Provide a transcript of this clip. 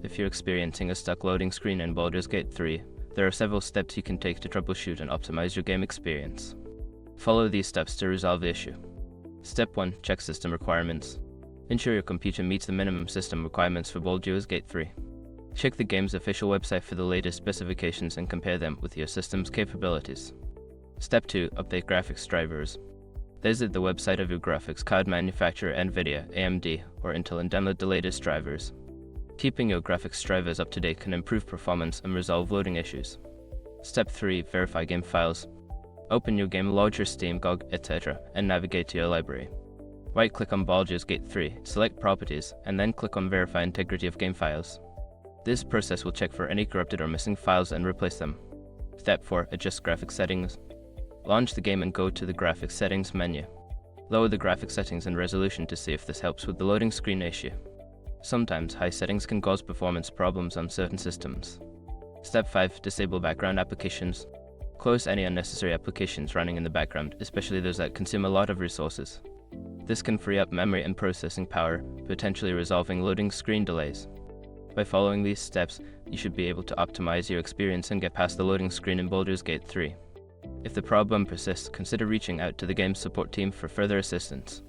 If you're experiencing a stuck loading screen in Baldur's Gate 3, there are several steps you can take to troubleshoot and optimize your game experience. Follow these steps to resolve the issue. Step 1. Check system requirements. Ensure your computer meets the minimum system requirements for Baldur's Gate 3. Check the game's official website for the latest specifications and compare them with your system's capabilities. Step 2. Update graphics drivers. Visit the website of your graphics card manufacturer NVIDIA, AMD, or Intel and download the latest drivers. Keeping your graphics drivers up to date can improve performance and resolve loading issues. Step 3. Verify game files. Open your game launcher, Steam, GOG, etc., and navigate to your library. Right-click on Baldur's Gate 3, select Properties, and then click on Verify Integrity of Game Files. This process will check for any corrupted or missing files and replace them. Step 4. Adjust graphics settings. Launch the game and go to the Graphics Settings menu. Lower the graphics settings and resolution to see if this helps with the loading screen issue. Sometimes high settings can cause performance problems on certain systems. Step 5. Disable background applications. Close any unnecessary applications running in the background, especially those that consume a lot of resources. This can free up memory and processing power, potentially resolving loading screen delays. By following these steps, you should be able to optimize your experience and get past the loading screen in Baldur's Gate 3. If the problem persists, consider reaching out to the game's support team for further assistance.